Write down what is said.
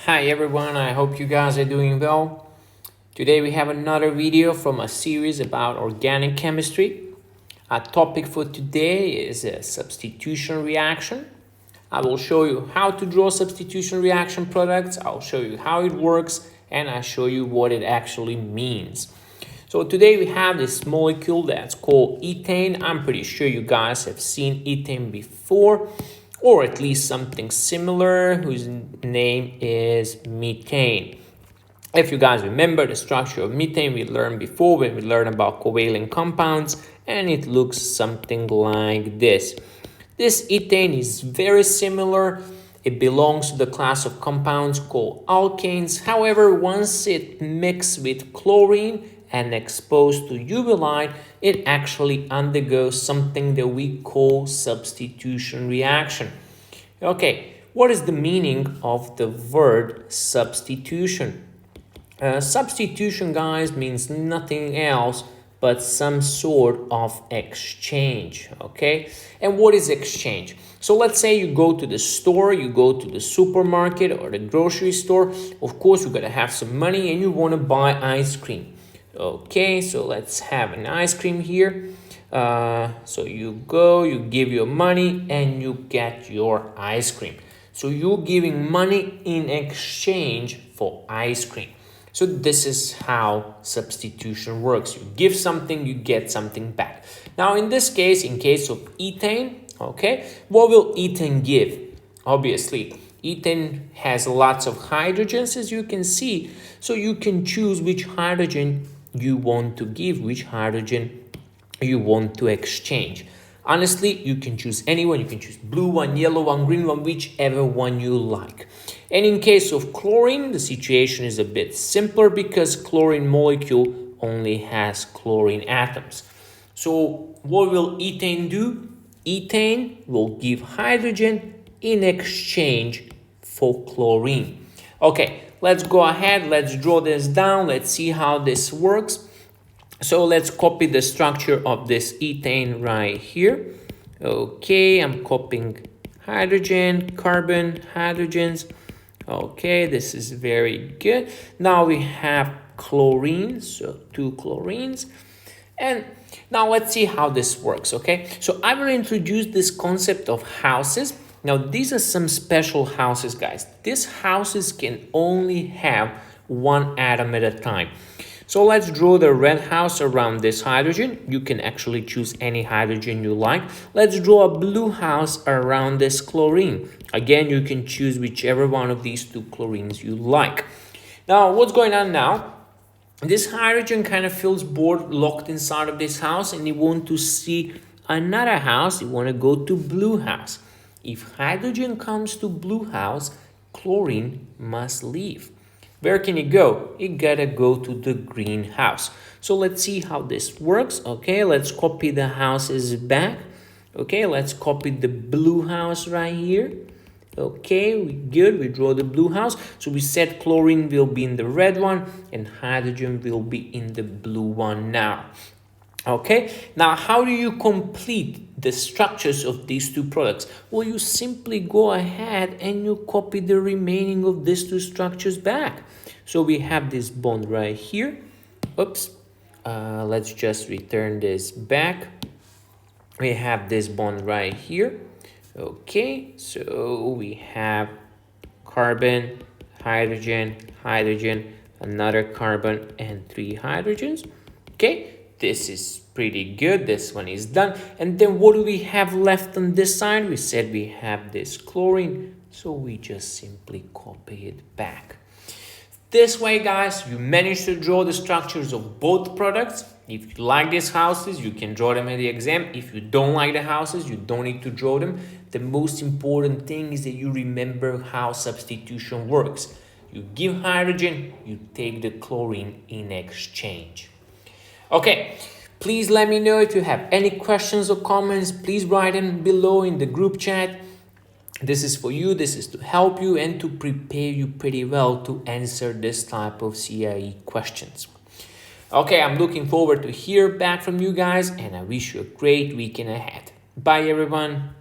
Hi everyone, I hope you guys are doing well. Today we have another video from a series about organic chemistry. Our topic for today is a substitution reaction. I will show you how to draw substitution reaction products, I'll show you how it works, and I'll show you what it actually means. So today we have this molecule that's called ethane. I'm pretty sure you guys have seen ethane before, or at least something similar whose name is methane. If you guys remember the structure of methane we learned before when we learned about covalent compounds, and it looks something like this. This ethane is very similar. It belongs to the class of compounds called alkanes. However, once it mixes with chlorine and exposed to UV light, it actually undergoes something that we call substitution reaction. Okay, what is the meaning of the word substitution? Substitution, guys, means nothing else but some sort of exchange, okay? And what is exchange? So let's say you go to the store, you go to the supermarket or the grocery store. Of course, you're gonna have some money and you wanna buy ice cream. Okay, so let's have an ice cream here. So you go, you give your money and you get your ice cream. So you're giving money in exchange for ice cream. So this is how substitution works. You give something, you get something back. Now in this case, in case of ethane, okay, what will ethane give? Obviously, ethane has lots of hydrogens, as you can see. So you can choose which hydrogen you want to give, which hydrogen you want to exchange. Honestly, you can choose anyone. You can choose blue one, yellow one, green one, whichever one you like. And in case of chlorine, the situation is a bit simpler because chlorine molecule only has chlorine atoms. So what will ethane do? Ethane will give hydrogen in exchange for chlorine. Okay, let's go ahead. Let's draw this down. Let's see how this works. So let's copy the structure of this ethane right here. Okay, I'm copying hydrogen, carbon, hydrogens. Okay, this is very good. Now we have chlorine, so 2 chlorines. And now let's see how this works, okay? So I will introduce this concept of houses. Now these are some special houses, guys. These houses can only have one atom at a time. So let's draw the red house around this hydrogen. You can actually choose any hydrogen you like. Let's draw a blue house around this chlorine. Again, you can choose whichever one of these 2 chlorines you like. Now, what's going on now? This hydrogen kind of feels bored, locked inside of this house, and you want to see another house. You want to go to blue house. If hydrogen comes to blue house, chlorine must leave. Where can it go? It gotta go to the green house. So let's see how this works. Okay, let's copy the houses back. Okay, let's copy the blue house right here. Okay, good. We draw the blue house. So we said chlorine will be in the red one and hydrogen will be in the blue one now. Okay, now how do you complete the structures of these 2 products? Well, you simply go ahead and you copy the remaining of these 2 structures back. So we have this bond right here. Oops, let's just return this back. We have this bond right here. Okay, so we have carbon, hydrogen, hydrogen, another carbon, and 3 hydrogens. Okay. This is pretty good. This one is done. And then what do we have left on this side? We said we have this chlorine. So we just simply copy it back. This way, guys, you manage to draw the structures of both products. If you like these houses, you can draw them at the exam. If you don't like the houses, you don't need to draw them. The most important thing is that you remember how substitution works. You give hydrogen, you take the chlorine in exchange. Okay, please let me know if you have any questions or comments. Please write them below in the group chat. This is for you. This is to help you and to prepare you pretty well to answer this type of CIE questions. Okay, I'm looking forward to hear back from you guys and I wish you a great weekend ahead. Bye, everyone.